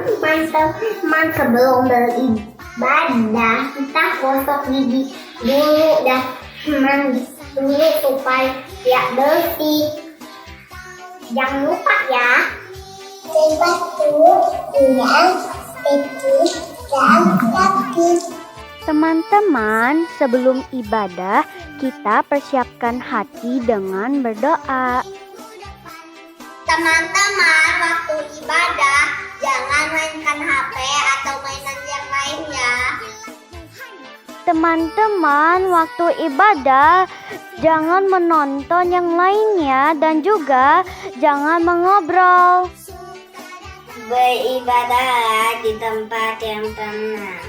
Teman-teman, sebelum beribadah kita gosok gigi dulu dan mandi dulu supaya bersih. Jangan lupa ya. Batu yang tikus dan kaki. Teman-teman, sebelum ibadah kita persiapkan hati dengan berdoa. Teman-teman, waktu ibadah jangan mainkan HP atau mainan yang lainnya. Teman-teman, waktu ibadah jangan menonton yang lainnya dan juga jangan mengobrol. Beribadah di tempat yang tenang.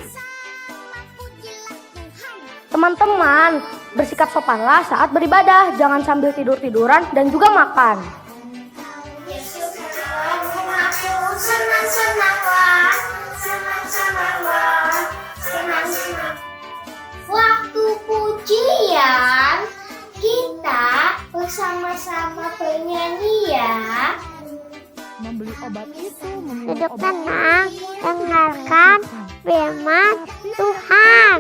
Teman-teman, bersikap sopanlah saat beribadah, jangan sambil tidur-tiduran dan juga makan. Waktu pujian kita bersama-sama bernyanyi ya. Membeli obat itu, Duduk tenang, dengarkan firman Tuhan.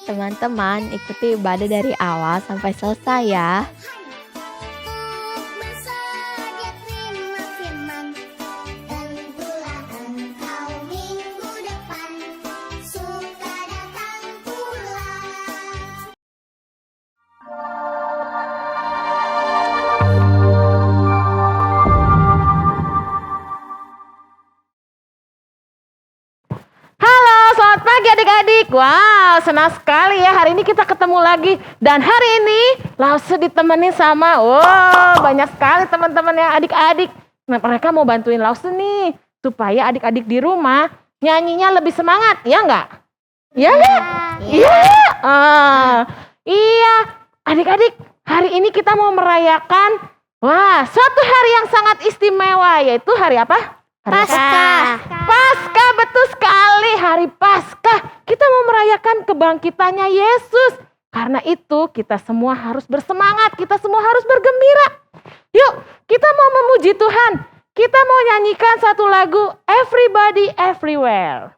Teman-teman, ikuti ibadah dari awal sampai selesai ya. Selamat pagi adik-adik. Wow, senang sekali ya hari ini kita ketemu lagi. Dan hari ini Lause ditemenin sama banyak sekali teman-teman yang adik-adik. Nah, mereka mau bantuin Lause nih supaya adik-adik di rumah nyanyinya lebih semangat, ya enggak? Iya enggak? Iya. Iya, adik-adik, hari ini kita mau merayakan suatu hari yang sangat istimewa, yaitu hari apa? Paskah. Paskah, betul sekali, hari Paskah. Kita mau merayakan kebangkitannya Yesus. Karena itu kita semua harus bersemangat, kita semua harus bergembira. Yuk, kita mau memuji Tuhan. Kita mau nyanyikan satu lagu Everybody Everywhere.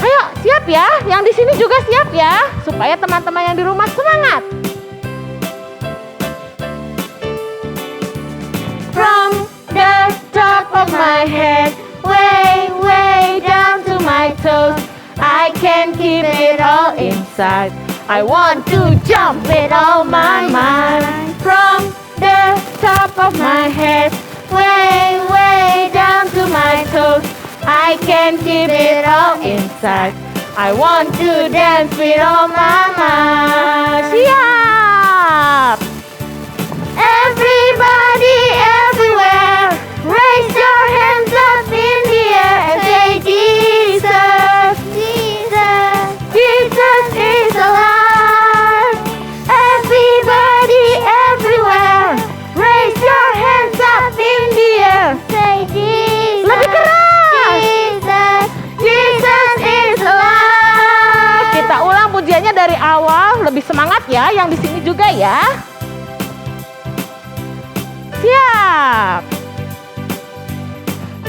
Ayo, siap ya. Yang di sini juga siap ya, supaya teman-teman yang di rumah semangat. From the top of my head, way, way down to my toes, I can't keep it all inside. I want to jump with all my mind. From the top of my head, way, way down to my toes, I can't keep it all inside. I want to dance with all my might. Siap! Everybody, everywhere, raise your hands up in the air and say Jesus, Jesus, Jesus is alive. Everybody, everywhere, raise your hands up in the air, say Jesus. Lebih keras. Jesus is alive. Kita ulang pujiannya dari awal, lebih semangat ya, yang di sini juga ya. Siap.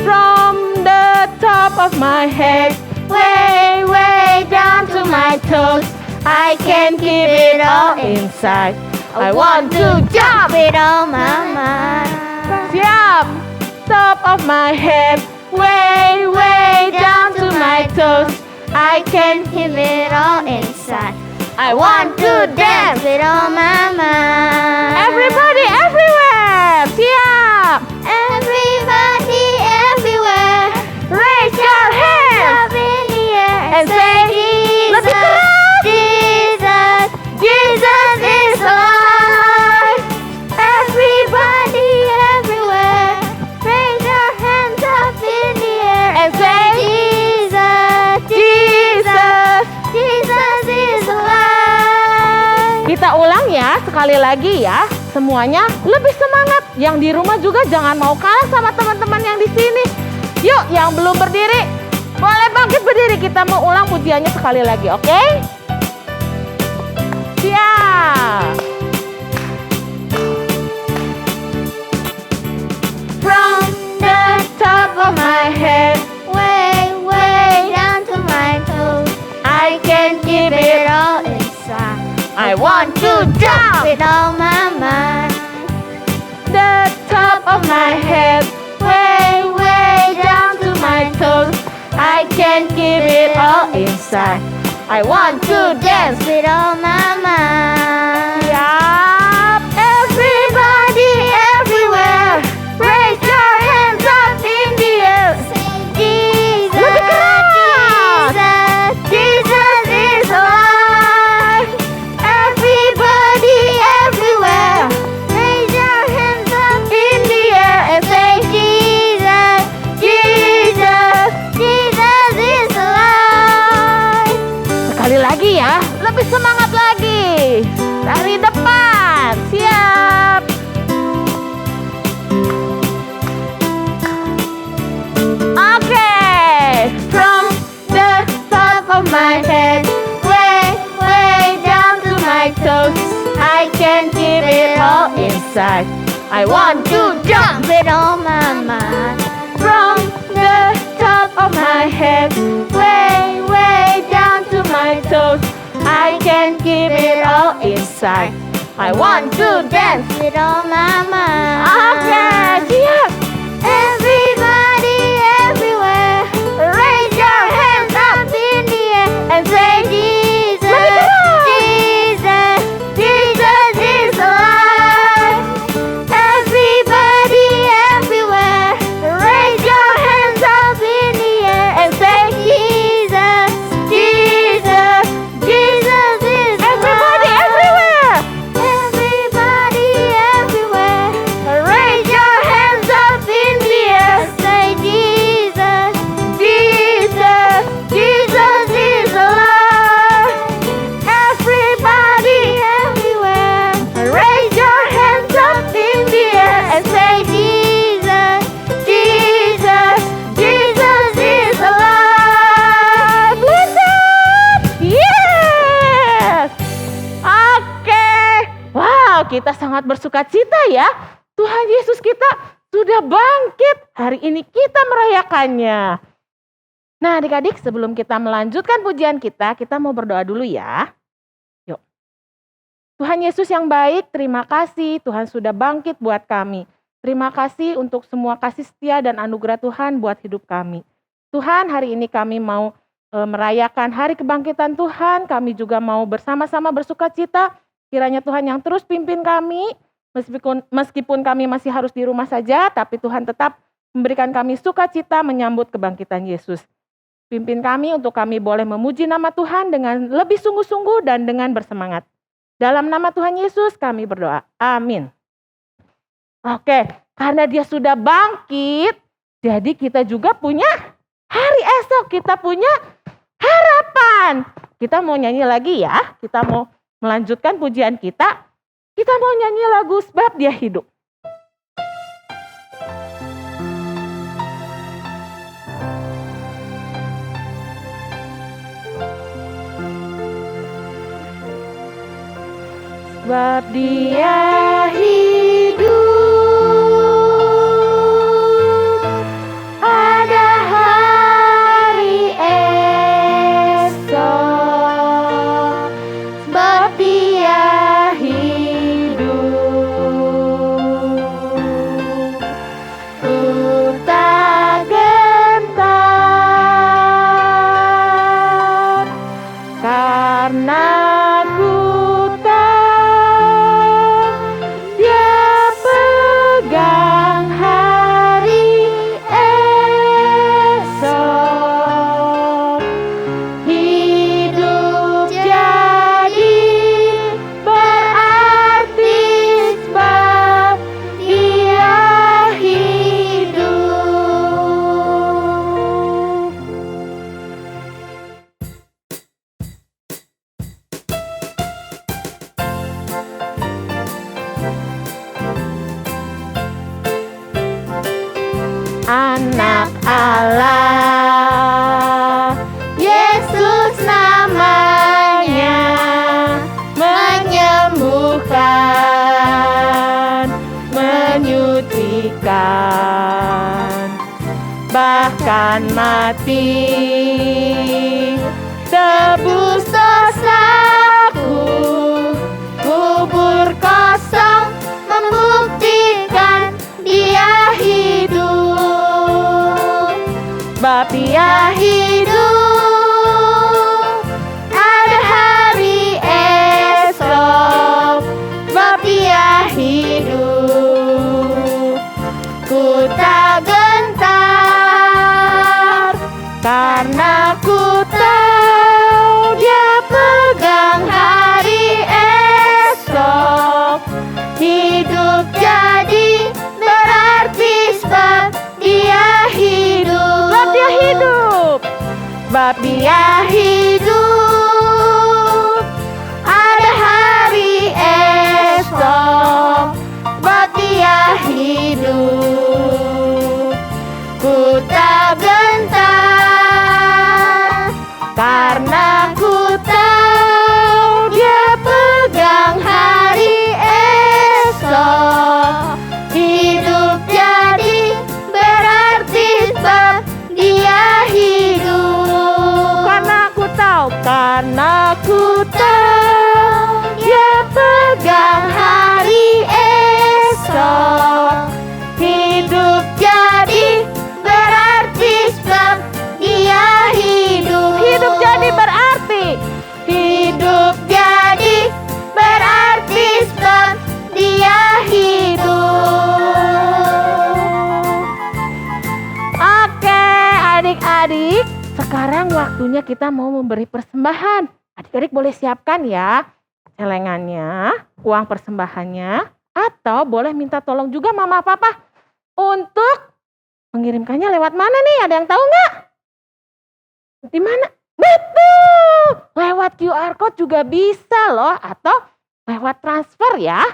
From the top of my head, way, way down to my toes, I can't keep it all inside. I want to jump with all my might. Siap. Top of my head, way, way down to my toes, I can't keep it all inside. I want to dance with all my might. Everybody, everywhere. Siap. Everybody, everywhere, raise your hands up in the air and say Jesus, Jesus, Jesus is alive. Everybody, everywhere, raise your hands up in the air and say Jesus, Jesus, Jesus is alive. Kita ulang ya, sekali lagi ya. Semuanya lebih semangat. Yang di rumah juga jangan mau kalah sama teman-teman yang di sini. Yuk, yang belum berdiri, boleh bangkit berdiri. Kita mau ulang pujiannya sekali lagi, oke? Siap. From the top of my head, way, way down to my toes, I can't keep it all inside. I want to jump with all my mind. The top of my head, way, way down to my toes, I can't keep it all inside. I want to dance with all my mind. Yup, everybody, everywhere, raise your hands up in the air. Jesus, Jesus, Jesus is alive. Everybody, everywhere, raise your hands up in the air and say Jesus, Jesus, Jesus is alive. Sekali lagi ya, lebih semangat lagi. Dari depan, siap. Okay, from the top of my head, way, way down to my toes, I can't keep it all inside. I want to jump with all my mind. From the top of my head, way, way down to my toes, I can't keep it all inside. I want to dance with all my mind. Okay, siap. Everybody, everywhere, raise your hands up in the air and say Jesus, Jesus, Jesus is alive. Everybody, everywhere, raise your hands up in the air and say Jesus, Jesus, Jesus is alive. Everybody, everywhere. Everybody, everywhere, raise your hands up in the air and say Jesus, Jesus, Jesus is alive. Everybody, everywhere, raise your hands up in the air and say Jesus, Jesus, Jesus is alive. Listen! Yes! Oke. Wow, kita sangat bersuka cita ya. Tuhan Yesus kita sudah bangkit. Hari ini kita merayakannya. Nah adik-adik, sebelum kita melanjutkan pujian kita mau berdoa dulu ya. Yuk. Tuhan Yesus yang baik, terima kasih Tuhan sudah bangkit buat kami. Terima kasih untuk semua kasih setia dan anugerah Tuhan buat hidup kami. Tuhan, hari ini kami mau merayakan hari kebangkitan Tuhan. Kami juga mau bersama-sama bersuka cita. Kiranya Tuhan yang terus pimpin kami. Meskipun kami masih harus di rumah saja, tapi Tuhan tetap memberikan kami sukacita menyambut kebangkitan Yesus. Pimpin kami untuk kami boleh memuji nama Tuhan dengan lebih sungguh-sungguh dan dengan bersemangat. Dalam nama Tuhan Yesus kami berdoa. Amin. Oke, karena dia sudah bangkit, jadi kita juga punya hari esok. Kita punya harapan. Kita mau nyanyi lagi ya. Kita mau melanjutkan pujian kita. Kita mau nyanyi lagu Sebab Dia Hidup. Sebab Dia hidup, ada hari esok. Sebab Dia hidup, ku tak gentar, karena ku tahu Dia akan mati. Tebus dosaku, kubur kosong membuktikan dia hidup. Bab dia hidup, ada hari esok. Bab dia hidup, ku tak gentar, karena ku tahu dia pegang hari esok. Hidup jadi berarti sebab dia hidup. Sebab dia hidup. Sebab dia hidup, ada hari esok. Sebab dia hidup, ku tak gentar, karena ku tahu dia pegang hari esok. Hidup jadi berarti sebab dia hidup. Karena ku tahu dia pegang hari esok. Hidup jadi berarti sebab dia hidup. Hidup jadi berarti. Hidup jadi berarti sebab dia hidup. Oke, adik-adik, sekarang waktunya kita mau memberi persembahan. Adik-adik boleh siapkan ya celengannya, uang persembahannya, atau boleh minta tolong juga mama papa untuk mengirimkannya lewat mana nih? Ada yang tahu nggak? Di mana? Betul! Lewat QR code juga bisa loh, atau lewat transfer ya.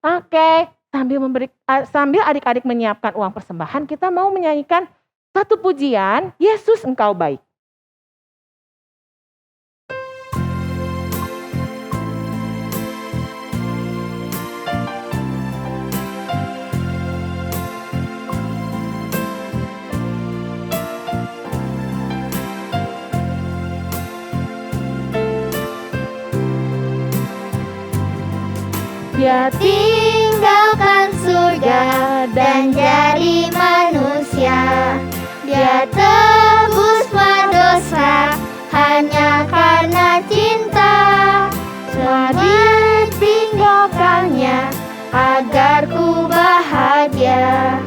Oke, sambil adik-adik menyiapkan uang persembahan, kita mau menyanyikan satu pujian, Yesus Engkau Baik. Dia tinggalkan surga dan jadi manusia. Dia tebus semua dosa hanya karena cinta. Semua ditinggalkannya agar ku bahagia.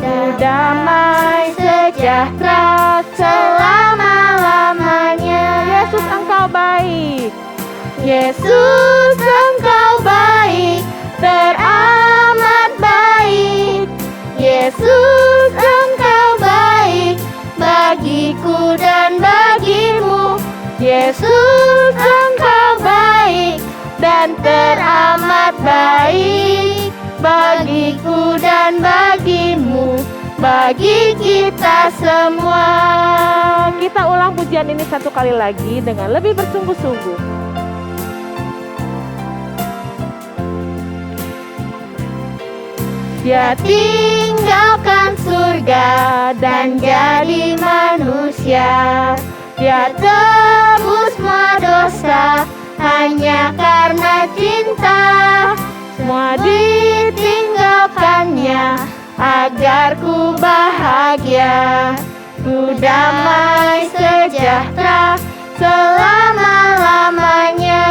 Ku damai sejahtera selama-lamanya. Yesus Engkau baik. Yesus Engkau baik, teramat baik. Yesus Engkau baik, bagiku dan bagimu. Yesus Engkau baik dan teramat baik, bagiku dan bagimu, bagi kita semua. Kita ulang pujian ini satu kali lagi dengan lebih bersungguh-sungguh. Dia tinggalkan surga dan jadi manusia. Dia tebus semua dosa hanya karena cinta. Semua ditinggalkannya agar ku bahagia. Ku damai sejahtera selama-lamanya.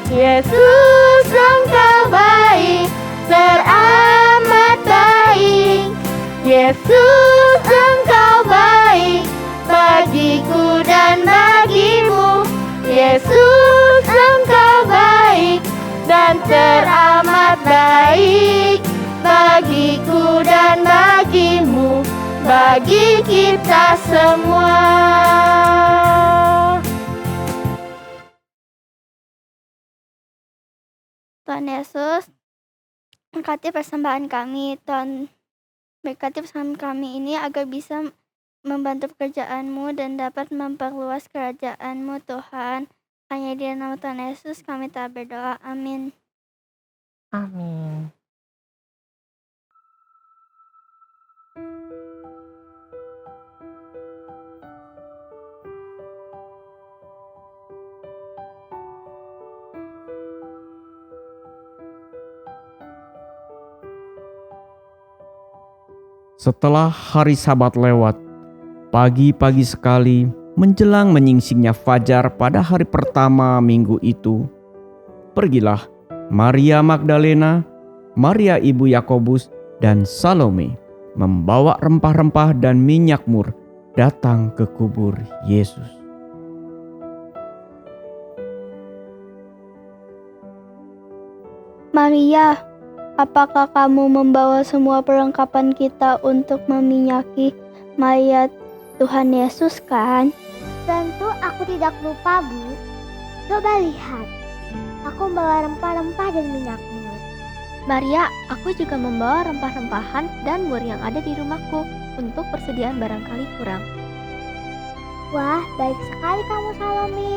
Yesus Engkau baik, teramat baik. Yesus Engkau baik, bagiku dan bagimu. Yesus Engkau baik dan teramat baik, bagiku dan bagimu, bagi kita semua. Tuhan Yesus, berkati persembahan kami. Tuhan, berkati persembahan kami ini agar bisa membantu pekerjaan-Mu dan dapat memperluas kerajaan-Mu, Tuhan. Hanya di nama Tuhan Yesus kami telah berdoa. Amin. Amin. Setelah hari Sabat lewat, pagi-pagi sekali menjelang menyingsingnya fajar pada hari pertama minggu itu, pergilah Maria Magdalena, Maria ibu Yakobus, dan Salome membawa rempah-rempah dan minyak mur datang ke kubur Yesus. Maria, apakah kamu membawa semua perlengkapan kita untuk meminyaki mayat Tuhan Yesus kan? Tentu aku tidak lupa, Bu. Coba lihat. Aku membawa rempah-rempah dan minyak mur. Maria, aku juga membawa rempah-rempahan dan mur yang ada di rumahku untuk persediaan barangkali kurang. Wah, baik sekali kamu, Salome.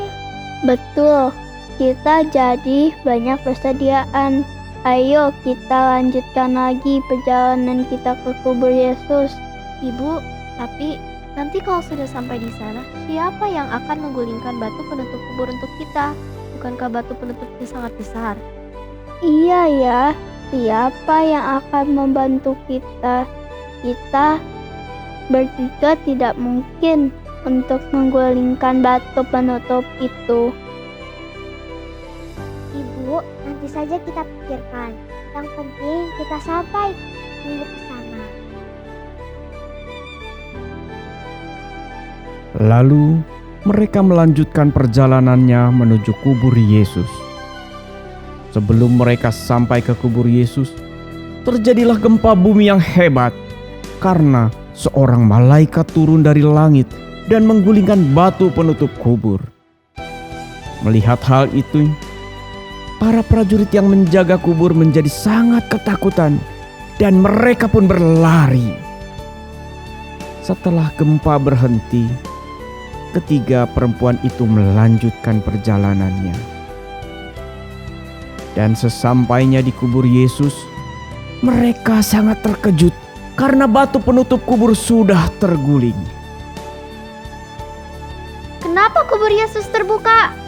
Betul, kita jadi banyak persediaan. Ayo kita lanjutkan lagi perjalanan kita ke kubur Yesus. Ibu, tapi nanti kalau sudah sampai di sana, siapa yang akan menggulingkan batu penutup kubur untuk kita? Bukankah batu penutupnya sangat besar? Iya ya, siapa yang akan membantu kita? Kita bertiga tidak mungkin untuk menggulingkan batu penutup itu. Ibu, nanti saja kita pikirkan. Yang penting kita sampai dulu ke sana. Lalu mereka melanjutkan perjalanannya menuju kubur Yesus. Sebelum mereka sampai ke kubur Yesus, terjadilah gempa bumi yang hebat karena seorang malaikat turun dari langit dan menggulingkan batu penutup kubur. Melihat hal itu, para prajurit yang menjaga kubur menjadi sangat ketakutan dan mereka pun berlari. Setelah gempa berhenti, ketiga perempuan itu melanjutkan perjalanannya. Dan sesampainya di kubur Yesus, mereka sangat terkejut karena batu penutup kubur sudah terguling. Kenapa kubur Yesus terbuka?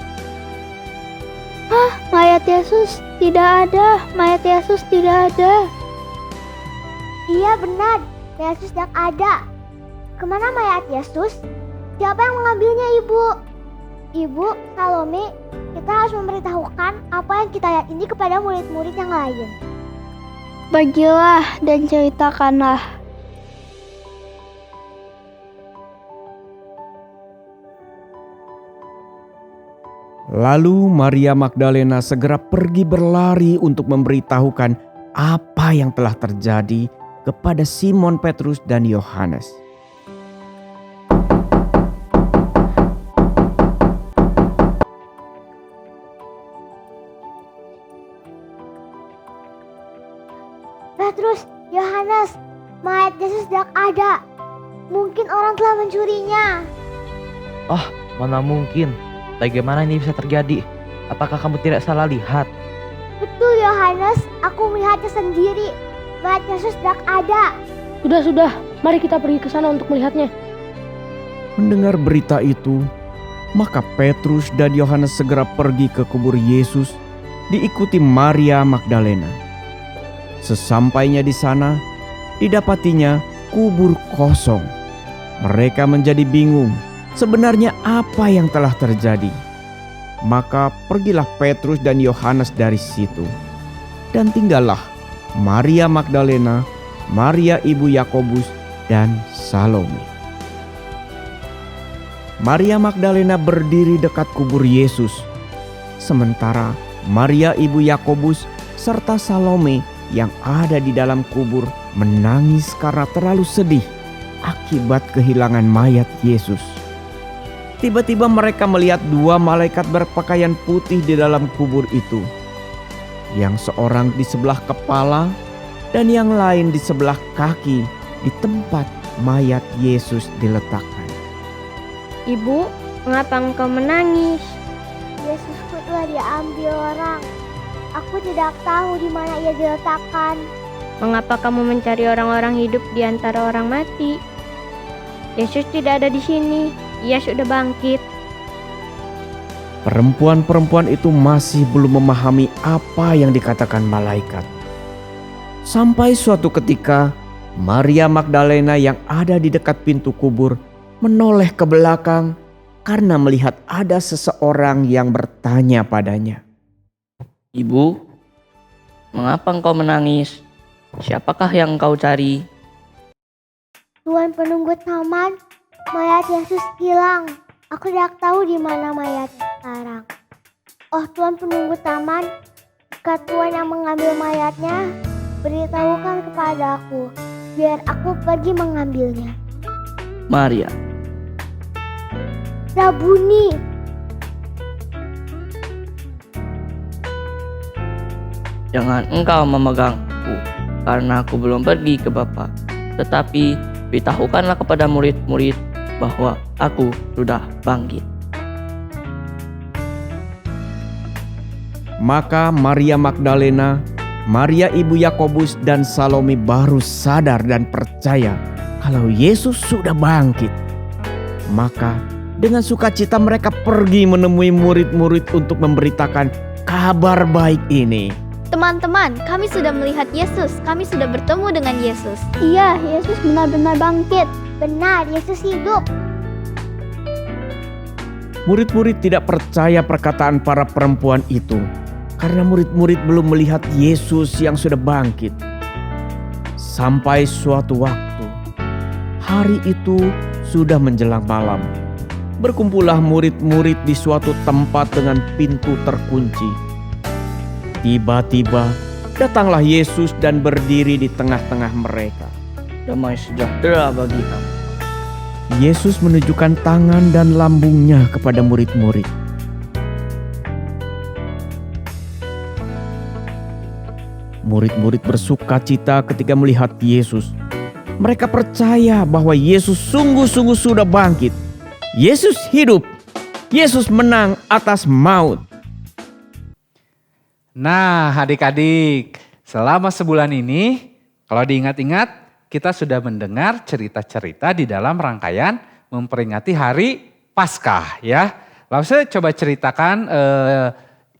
Hah, mayat Yesus tidak ada, mayat Yesus tidak ada. Iya benar, Yesus tidak ada. Kemana mayat Yesus? Siapa yang mengambilnya, Ibu? Ibu, Salome, kita harus memberitahukan apa yang kita lihat ini kepada murid-murid yang lain. Pergilah dan ceritakanlah. Lalu Maria Magdalena segera pergi berlari untuk memberitahukan apa yang telah terjadi kepada Simon Petrus dan Yohanes. Petrus, Yohanes, mayat Yesus tidak ada. Mungkin orang telah mencurinya. Oh, mana mungkin? Bagaimana ini bisa terjadi? Apakah kamu tidak salah lihat? Betul, Yohanes, aku melihatnya sendiri. Mayat Yesus tidak ada. Sudah, mari kita pergi ke sana untuk melihatnya. Mendengar berita itu, maka Petrus dan Yohanes segera pergi ke kubur Yesus, diikuti Maria Magdalena. Sesampainya di sana, didapatinya kubur kosong. Mereka menjadi bingung, sebenarnya apa yang telah terjadi. Maka pergilah Petrus dan Yohanes dari situ. Dan tinggallah Maria Magdalena, Maria ibu Yakobus, dan Salome. Maria Magdalena berdiri dekat kubur Yesus. Sementara Maria ibu Yakobus serta Salome yang ada di dalam kubur menangis karena terlalu sedih akibat kehilangan mayat Yesus. Tiba-tiba mereka melihat dua malaikat berpakaian putih di dalam kubur itu. Yang seorang di sebelah kepala dan yang lain di sebelah kaki di tempat mayat Yesus diletakkan. Ibu, mengapa engkau menangis? Yesusku telah diambil orang. Aku tidak tahu di mana ia diletakkan. Mengapa kamu mencari orang-orang hidup di antara orang mati? Yesus tidak ada di sini. Ia sudah bangkit. Perempuan-perempuan itu masih belum memahami apa yang dikatakan malaikat. Sampai suatu ketika Maria Magdalena yang ada di dekat pintu kubur menoleh ke belakang karena melihat ada seseorang yang bertanya padanya. Ibu, mengapa engkau menangis? Siapakah yang engkau cari? Tuan penunggu taman, mayat Yesus hilang. Aku tidak tahu di mana mayatnya sekarang. Oh Tuan penunggu taman, jika Tuan yang mengambil mayatnya, beritahukan kepada aku, biar aku pergi mengambilnya. Maria. Rabuni, Jangan engkau memegangku, karena aku belum pergi ke Bapa. Tetapi beritahukanlah kepada murid-murid bahwa aku sudah bangkit. Maka Maria Magdalena, Maria ibu Yakobus dan Salome baru sadar dan percaya kalau Yesus sudah bangkit. Maka dengan sukacita mereka pergi menemui murid-murid untuk memberitakan kabar baik ini. Teman-teman, kami sudah melihat Yesus. Kami sudah bertemu dengan Yesus. iya Yesus benar-benar bangkit. Benar, Yesus hidup. Murid-murid tidak percaya perkataan para perempuan itu karena murid-murid belum melihat Yesus yang sudah bangkit. Sampai suatu waktu, hari itu sudah menjelang malam. Berkumpullah murid-murid di suatu tempat dengan pintu terkunci. Tiba-tiba datanglah Yesus dan berdiri di tengah-tengah mereka. Damai sejahtera bagi kamu. Yesus menunjukkan tangan dan lambungnya kepada murid-murid. Murid-murid bersuka cita ketika melihat Yesus. Mereka percaya bahwa Yesus sungguh-sungguh sudah bangkit. Yesus hidup. Yesus menang atas maut. Nah adik-adik, selama sebulan ini kalau diingat-ingat kita sudah mendengar cerita-cerita di dalam rangkaian memperingati hari Paskah ya. Lalu saya coba ceritakan,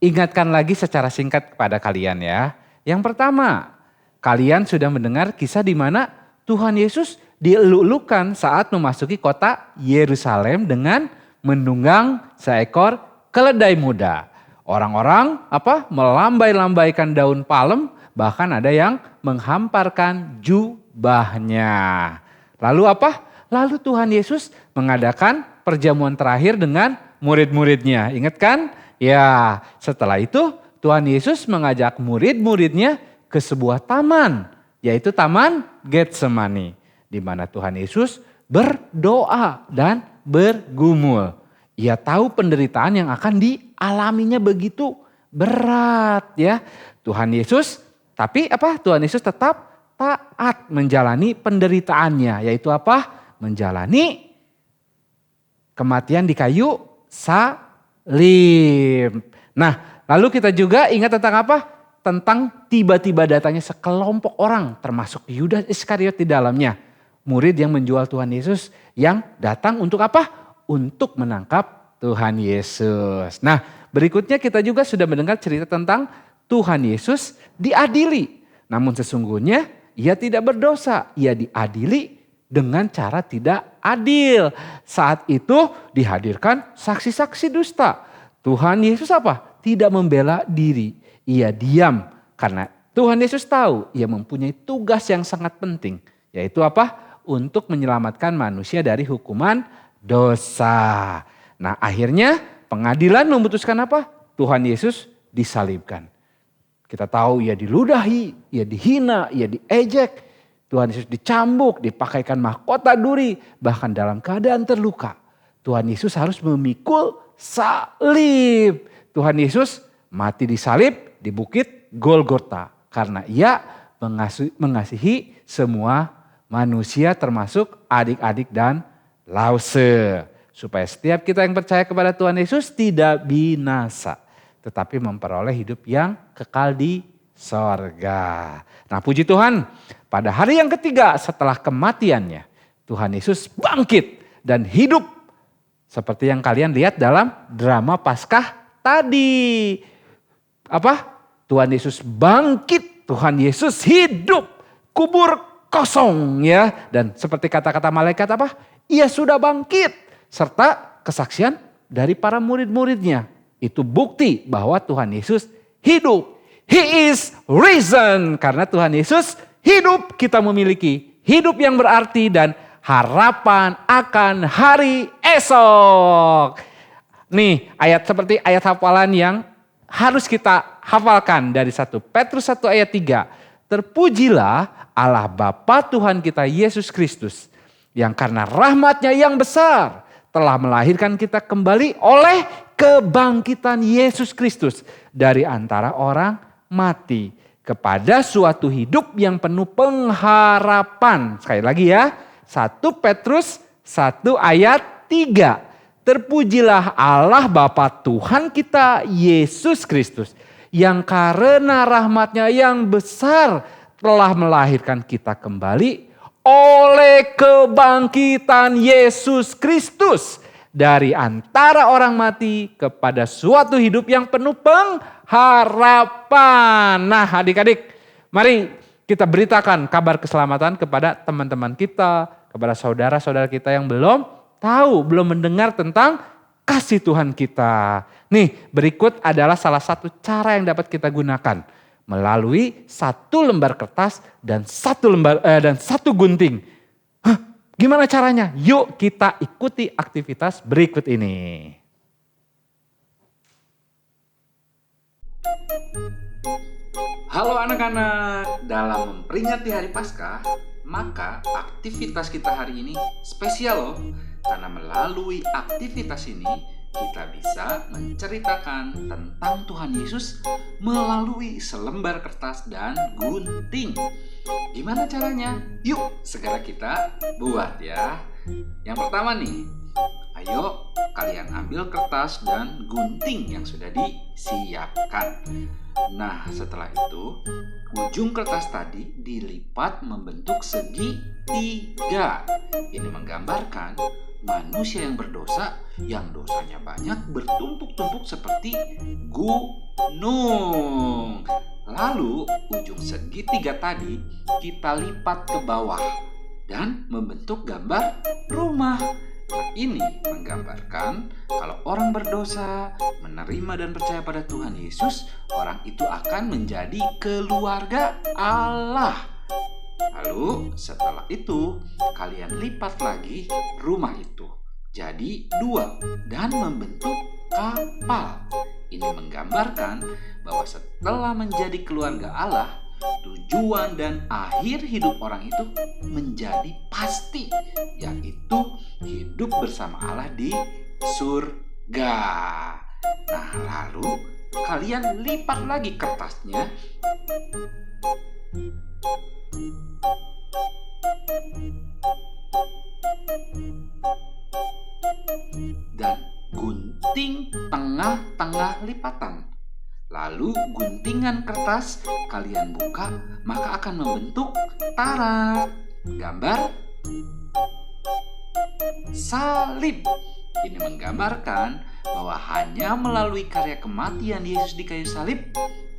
ingatkan lagi secara singkat kepada kalian ya. Yang pertama, kalian sudah mendengar kisah di mana Tuhan Yesus dielulukan saat memasuki kota Yerusalem dengan menunggang seekor keledai muda. Orang-orang melambai-lambaikan daun palem, bahkan ada yang menghamparkan jubahnya. Lalu apa? Lalu Tuhan Yesus mengadakan perjamuan terakhir dengan murid-muridnya. Ingat kan? Ya, setelah itu Tuhan Yesus mengajak murid-muridnya ke sebuah taman, yaitu Taman Getsemani, di mana Tuhan Yesus berdoa dan bergumul. Ia tahu penderitaan yang akan dialaminya begitu berat ya. Tuhan Yesus tetap taat menjalani penderitaannya, yaitu menjalani kematian di kayu salib. Nah, lalu kita juga ingat tentang tentang tiba-tiba datangnya sekelompok orang, termasuk Yudas Iskariot di dalamnya. Murid yang menjual Tuhan Yesus yang datang untuk untuk menangkap Tuhan Yesus. Nah, berikutnya kita juga sudah mendengar cerita tentang Tuhan Yesus diadili. Namun sesungguhnya ia tidak berdosa. Ia diadili dengan cara tidak adil. Saat itu dihadirkan saksi-saksi dusta. Tuhan Yesus tidak membela diri. Ia diam karena Tuhan Yesus tahu ia mempunyai tugas yang sangat penting. Yaitu untuk menyelamatkan manusia dari hukuman dosa. Nah, akhirnya pengadilan memutuskan Tuhan Yesus disalibkan. Kita tahu ia diludahi, ia dihina, ia diejek. Tuhan Yesus dicambuk, dipakaikan mahkota duri, bahkan dalam keadaan terluka. Tuhan Yesus harus memikul salib. Tuhan Yesus mati disalib di bukit Golgota karena ia mengasihi semua manusia termasuk adik-adik dan Lause, supaya setiap kita yang percaya kepada Tuhan Yesus tidak binasa, tetapi memperoleh hidup yang kekal di sorga. Nah, puji Tuhan, pada hari yang ketiga setelah kematiannya, Tuhan Yesus bangkit dan hidup. Seperti yang kalian lihat dalam drama Paskah tadi. Tuhan Yesus bangkit, Tuhan Yesus hidup, kubur kosong ya. Dan seperti kata-kata malaikat apa? Ia sudah bangkit. Serta kesaksian dari para murid-muridnya. Itu bukti bahwa Tuhan Yesus hidup. He is risen. Karena Tuhan Yesus hidup, kita memiliki hidup yang berarti dan harapan akan hari esok. Nih ayat seperti ayat hafalan yang harus kita hafalkan dari 1 Petrus 1 ayat 3. Terpujilah Allah Bapa Tuhan kita Yesus Kristus yang karena rahmatnya yang besar telah melahirkan kita kembali oleh kebangkitan Yesus Kristus dari antara orang mati kepada suatu hidup yang penuh pengharapan. Sekali lagi ya, 1 Petrus 1 ayat 3. Terpujilah Allah Bapa Tuhan kita Yesus Kristus yang karena rahmatnya yang besar telah melahirkan kita kembali oleh kebangkitan Yesus Kristus dari antara orang mati kepada suatu hidup yang penuh pengharapan. Nah adik-adik, mari kita beritakan kabar keselamatan kepada teman-teman kita, kepada saudara-saudara kita yang belum tahu, belum mendengar tentang kasih Tuhan kita. Nih berikut adalah salah satu cara yang dapat kita gunakan. Melalui 1 lembar kertas dan 1 gunting. Hah, gimana caranya? Yuk kita ikuti aktivitas berikut ini. Halo anak-anak, dalam memperingati Hari Paskah, maka aktivitas kita hari ini spesial loh. Karena melalui aktivitas ini kita bisa menceritakan tentang Tuhan Yesus melalui selembar kertas dan gunting. Gimana caranya? Yuk segera kita buat ya. Yang pertama nih, ayo kalian ambil kertas dan gunting yang sudah disiapkan. Nah setelah itu ujung kertas tadi dilipat membentuk segitiga. Ini menggambarkan manusia yang berdosa, yang dosanya banyak bertumpuk-tumpuk seperti gunung. Lalu ujung segitiga tadi kita lipat ke bawah dan membentuk gambar rumah. Nah, ini menggambarkan kalau orang berdosa, menerima dan percaya pada Tuhan Yesus, orang itu akan menjadi keluarga Allah. Lalu setelah itu kalian lipat lagi rumah itu jadi 2 dan membentuk kapal. Ini menggambarkan bahwa setelah menjadi keluarga Allah, tujuan dan akhir hidup orang itu menjadi pasti, yaitu hidup bersama Allah di surga. Nah lalu kalian lipat lagi kertasnya dan gunting tengah-tengah lipatan. Lalu guntingan kertas kalian buka, maka akan membentuk gambar salib. Ini menggambarkan bahwa hanya melalui karya kematian Yesus di kayu salib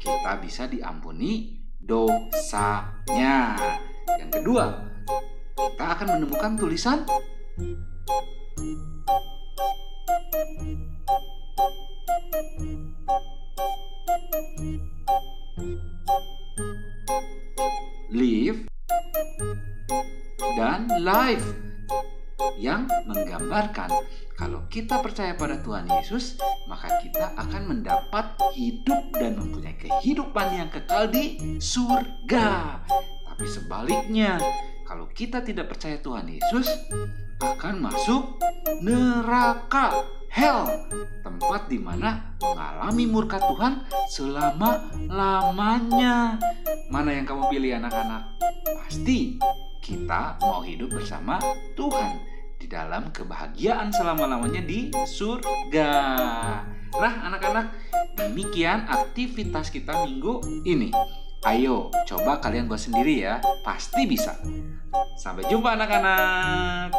kita bisa diampuni dosanya. Yang kedua, kita akan menemukan tulisan live dan life yang menggambarkan kalau kita percaya pada Tuhan Yesus, maka kita akan mendapat hidup dan mempunyai kehidupan yang kekal di surga. Tapi sebaliknya, kalau kita tidak percaya Tuhan Yesus, akan masuk neraka, hell, tempat di mana mengalami murka Tuhan selama-lamanya. Mana yang kamu pilih anak-anak? Pasti kita mau hidup bersama Tuhan di dalam kebahagiaan selama-lamanya di surga. Nah anak-anak, demikian aktivitas kita minggu ini. Ayo coba kalian buat sendiri ya, pasti bisa. Sampai jumpa anak-anak.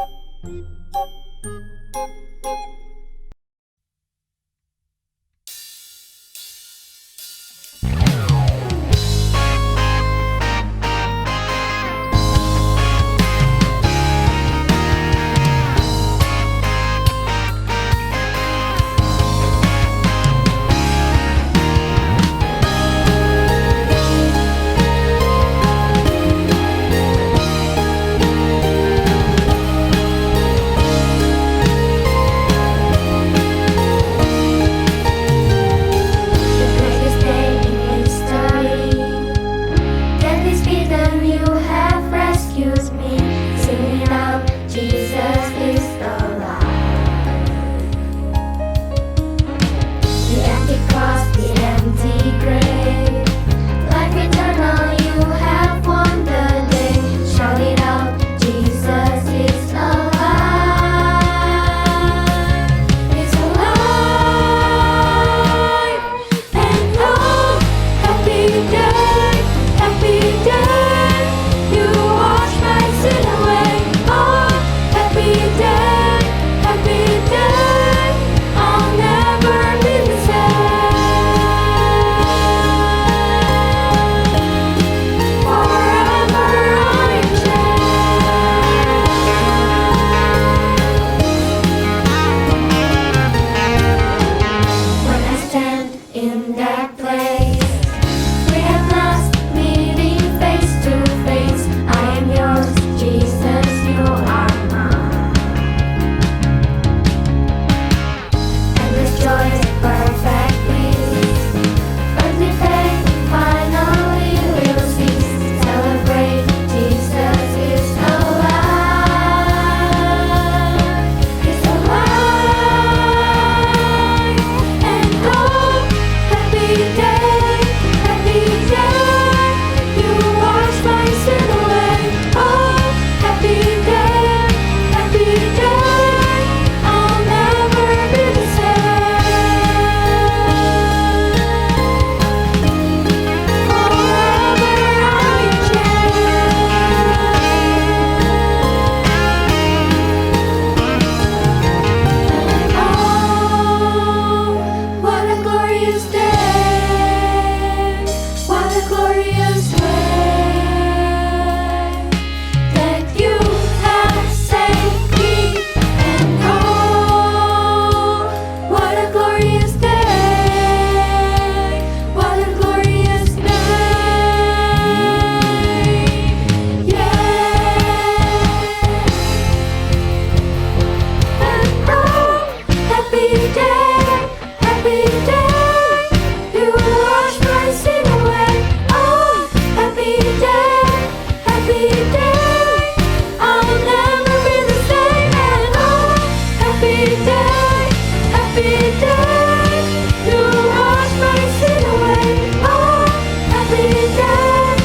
happy death, you wash my sin away. Oh, happy death,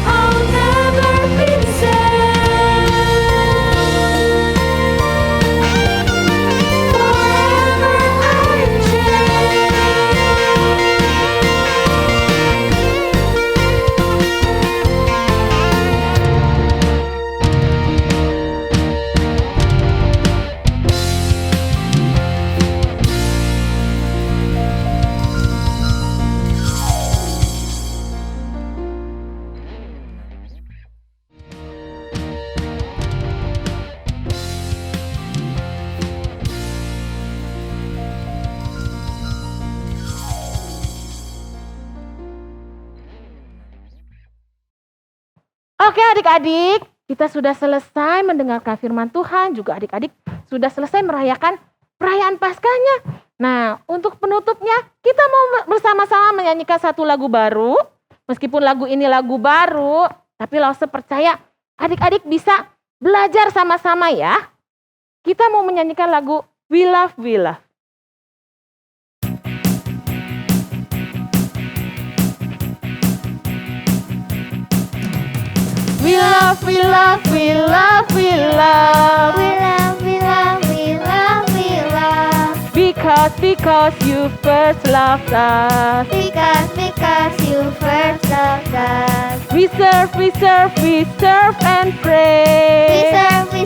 I'll never be the same. Forever I'm changed. Oke adik-adik, kita sudah selesai mendengarkan firman Tuhan, juga adik-adik sudah selesai merayakan perayaan Paskahnya. Nah, untuk penutupnya kita mau bersama-sama menyanyikan satu lagu baru. Meskipun lagu ini lagu baru, tapi Lause percaya adik-adik bisa belajar sama-sama ya. Kita mau menyanyikan lagu We Love, We Love. We love, we love, we love, we love. We love, we love, we love, we love. Because you first loved us. Because you first loved us. We serve and pray. We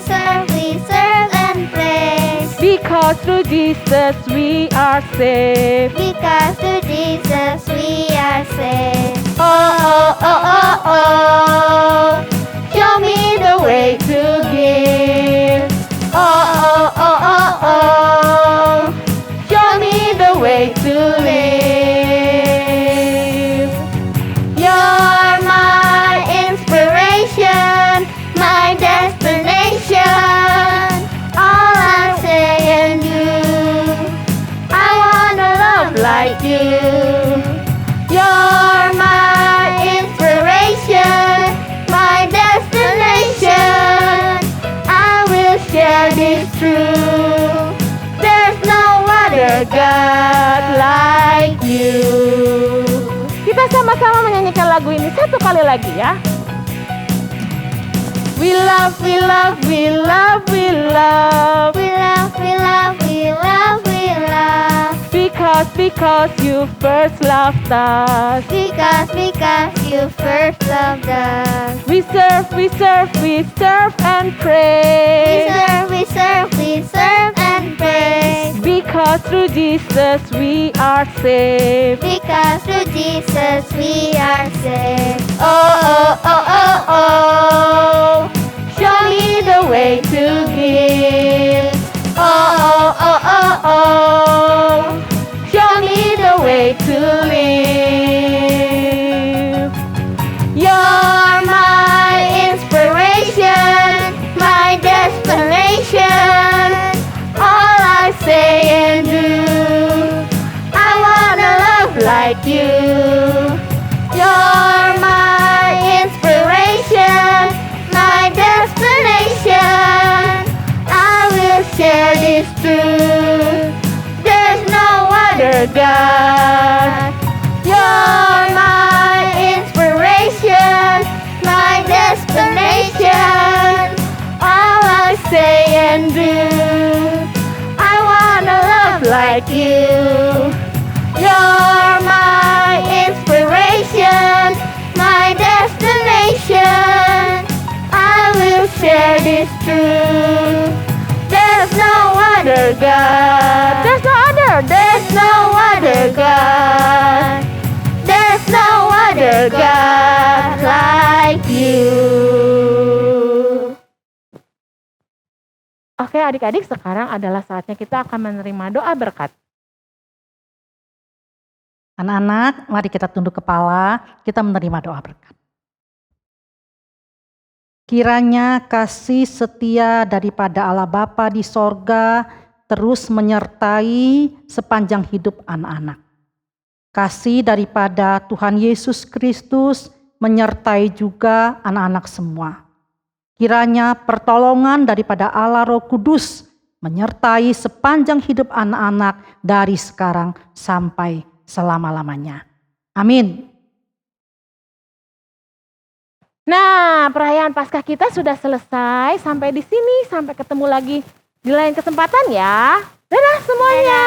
serve and praise. Because through Jesus we are saved. Because through Jesus we are saved. Oh, oh, oh, oh, oh. Show me the way to give. Oh, oh, oh, oh, oh. Show me the way to live. You're my inspiration, my destination. All I say and do, I wanna love like you. You're my inspiration, my destination. I will share this truth. There's no other God like you. Kita sama-sama menyanyikan lagu ini satu kali lagi ya. We love, we love, we love, we love. We love, we love, we love, we love. Because you first loved us. Because you first loved us. We serve and pray. We serve and praise. Because through Jesus we are saved. Because through Jesus we are saved. Oh, oh, oh, oh, oh. Show me the way to give. Oh, oh, oh, oh, oh. Show me the way to live. You're my inspiration, my destination. All I say and do, I wanna love like you. You're my inspiration, my destination. I will share this truth. There's no other God. You're my inspiration, my destination. All I say and do, I wanna love like you. You're my inspiration, my destination. I will share this truth. There's no other God. There's no other God. There's no other God like you. Oke adik-adik, sekarang adalah saatnya kita akan menerima doa berkat. Anak-anak, mari kita tunduk kepala, kita menerima doa berkat. Kiranya kasih setia daripada Allah Bapa di sorga terus menyertai sepanjang hidup anak-anak. Kasih daripada Tuhan Yesus Kristus menyertai juga anak-anak semua. Kiranya pertolongan daripada Allah Roh Kudus menyertai sepanjang hidup anak-anak dari sekarang sampai selama-lamanya. Amin. Nah, perayaan Paskah kita sudah selesai sampai di sini. Sampai ketemu lagi di lain kesempatan ya. Dadah semuanya.